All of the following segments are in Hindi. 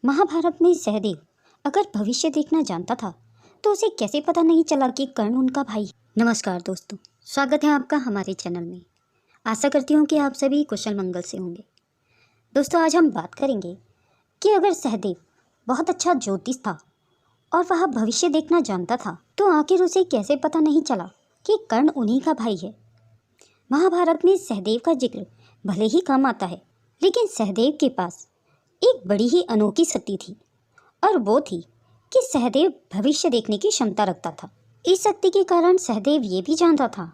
महाभारत में सहदेव अगर भविष्य देखना जानता था तो उसे कैसे पता नहीं चला कि कर्ण उनका भाई। नमस्कार दोस्तों, स्वागत है आपका हमारे चैनल में। आशा करती हूँ कि आप सभी कुशल मंगल से होंगे। दोस्तों, आज हम बात करेंगे कि अगर सहदेव बहुत अच्छा ज्योतिष था और वह भविष्य देखना जानता था तो आखिर उसे कैसे पता नहीं चला कि कर्ण उन्हीं का भाई है। महाभारत में सहदेव का जिक्र भले ही कम आता है, लेकिन सहदेव के पास एक बड़ी ही अनोखी शक्ति थी और वो थी कि सहदेव भविष्य देखने की क्षमता रखता था। इस शक्ति के कारण सहदेव ये भी जानता था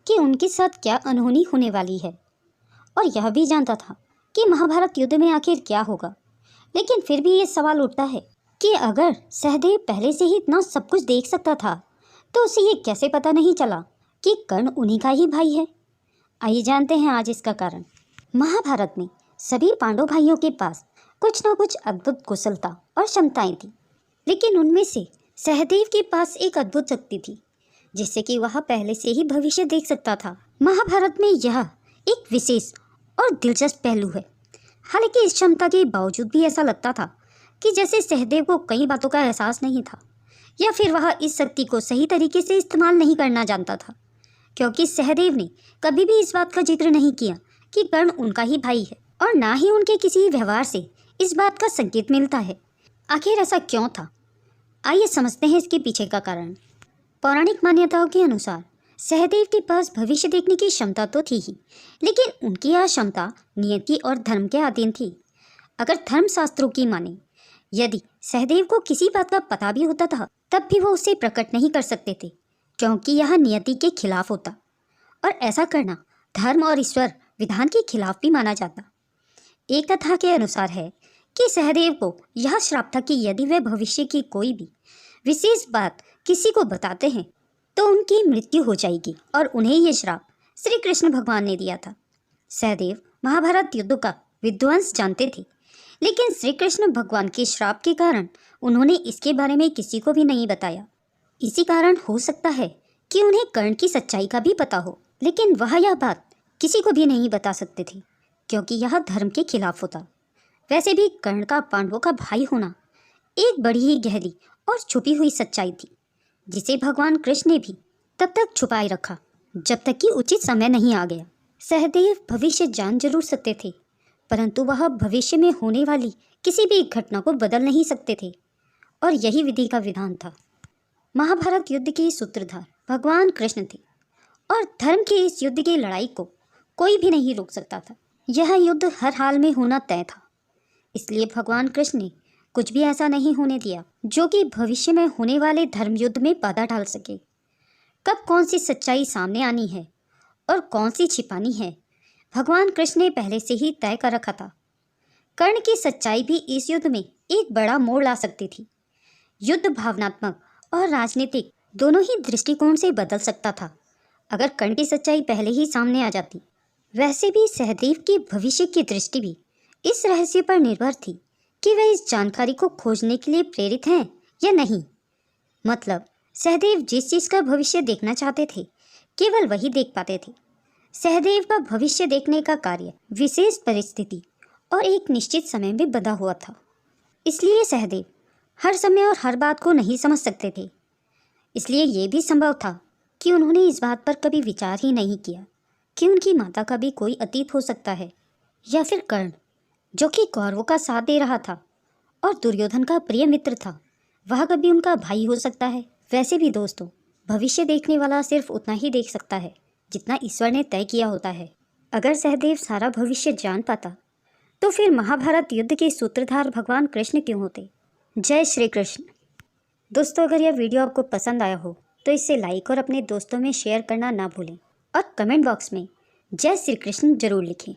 कि उनके साथ क्या अनहोनी होने वाली है और यह भी जानता था कि महाभारत युद्ध में आखिर क्या होगा। लेकिन फिर भी ये सवाल उठता है कि अगर सहदेव पहले से ही इतना सब कुछ देख सकता था तो उसे ये कैसे पता नहीं चला कि कर्ण उन्हीं का ही भाई है। आइए जानते हैं आज इसका कारण। महाभारत में सभी पांडव भाइयों के पास कुछ न कुछ अद्भुत कुशलता और क्षमताएं थी, लेकिन उनमें से सहदेव के पास एक अद्भुत शक्ति थी जिससे कि वह पहले से ही भविष्य देख सकता था। महाभारत में यह एक विशेष और दिलचस्प पहलू है। हालांकि इस क्षमता के बावजूद भी ऐसा लगता था कि जैसे सहदेव को कई बातों का एहसास नहीं था या फिर वह इस शक्ति को सही तरीके से इस्तेमाल नहीं करना जानता था, क्योंकि सहदेव ने कभी भी इस बात का जिक्र नहीं किया कि कर्ण उनका ही भाई है और ना ही उनके किसी व्यवहार से इस बात का संकेत मिलता है। आखिर ऐसा क्यों था? आइए समझते हैं इसके पीछे का कारण। पौराणिक मान्यताओं के अनुसार सहदेव के पास भविष्य देखने की क्षमता तो थी ही, लेकिन उनकी यह क्षमता नियति और धर्म के अधीन थी। अगर धर्मशास्त्रों की माने, यदि सहदेव को किसी बात का पता भी होता था तब भी वो उसे प्रकट नहीं कर सकते थे, क्योंकि यह नियति के खिलाफ होता और ऐसा करना धर्म और ईश्वर विधान के खिलाफ भी माना जाता। एक कथा के अनुसार है कि सहदेव को यह श्राप था कि यदि वे भविष्य की कोई भी विशेष बात किसी को बताते हैं तो उनकी मृत्यु हो जाएगी, और उन्हें यह श्राप श्री कृष्ण भगवान ने दिया था। सहदेव महाभारत युद्ध का विध्वंस जानते थे, लेकिन श्री कृष्ण भगवान के श्राप के कारण उन्होंने इसके बारे में किसी को भी नहीं बताया। इसी कारण हो सकता है कि उन्हें कर्ण की सच्चाई का भी पता हो, लेकिन वह यह बात किसी को भी नहीं बता सकते थे क्योंकि यह धर्म के खिलाफ होता। वैसे भी कर्ण का पांडवों का भाई होना एक बड़ी ही गहरी और छुपी हुई सच्चाई थी, जिसे भगवान कृष्ण ने भी तब तक छुपाए रखा जब तक कि उचित समय नहीं आ गया। सहदेव भविष्य जान जरूर सकते थे, परंतु वह भविष्य में होने वाली किसी भी घटना को बदल नहीं सकते थे, और यही विधि का विधान था। महाभारत युद्ध के सूत्रधार भगवान कृष्ण थे और धर्म के इस युद्ध की लड़ाई को कोई भी नहीं रोक सकता था। यह युद्ध हर हाल में होना तय था, इसलिए भगवान कृष्ण ने कुछ भी ऐसा नहीं होने दिया जो कि भविष्य में होने वाले धर्म युद्ध में बाधा डाल सके। कब कौन सी सच्चाई सामने आनी है और कौन सी छिपानी है, भगवान कृष्ण ने पहले से ही तय कर रखा था। कर्ण की सच्चाई भी इस युद्ध में एक बड़ा मोड़ ला सकती थी। युद्ध भावनात्मक और राजनीतिक दोनों ही दृष्टिकोण से बदल सकता था अगर कर्ण की सच्चाई पहले ही सामने आ जाती। वैसे भी सहदेव की भविष्य की दृष्टि भी इस रहस्य पर निर्भर थी कि वे इस जानकारी को खोजने के लिए प्रेरित हैं या नहीं। मतलब सहदेव जिस चीज़ का भविष्य देखना चाहते थे केवल वही देख पाते थे। सहदेव का भविष्य देखने का कार्य विशेष परिस्थिति और एक निश्चित समय में बंधा हुआ था, इसलिए सहदेव हर समय और हर बात को नहीं समझ सकते थे। इसलिए ये भी संभव था कि उन्होंने इस बात पर कभी विचार ही नहीं किया कि उनकी माता का भी कोई अतीत हो सकता है, या फिर कर्ण जो कि कौरवों का साथ दे रहा था और दुर्योधन का प्रिय मित्र था, वह कभी उनका भाई हो सकता है। वैसे भी दोस्तों, भविष्य देखने वाला सिर्फ उतना ही देख सकता है जितना ईश्वर ने तय किया होता है। अगर सहदेव सारा भविष्य जान पाता तो फिर महाभारत युद्ध के सूत्रधार भगवान कृष्ण क्यों होते। जय श्री कृष्ण। दोस्तों, अगर यह वीडियो आपको पसंद आया हो तो इसे लाइक और अपने दोस्तों में शेयर करना ना भूलें और कमेंट बॉक्स में जय श्री कृष्ण जरूर लिखें।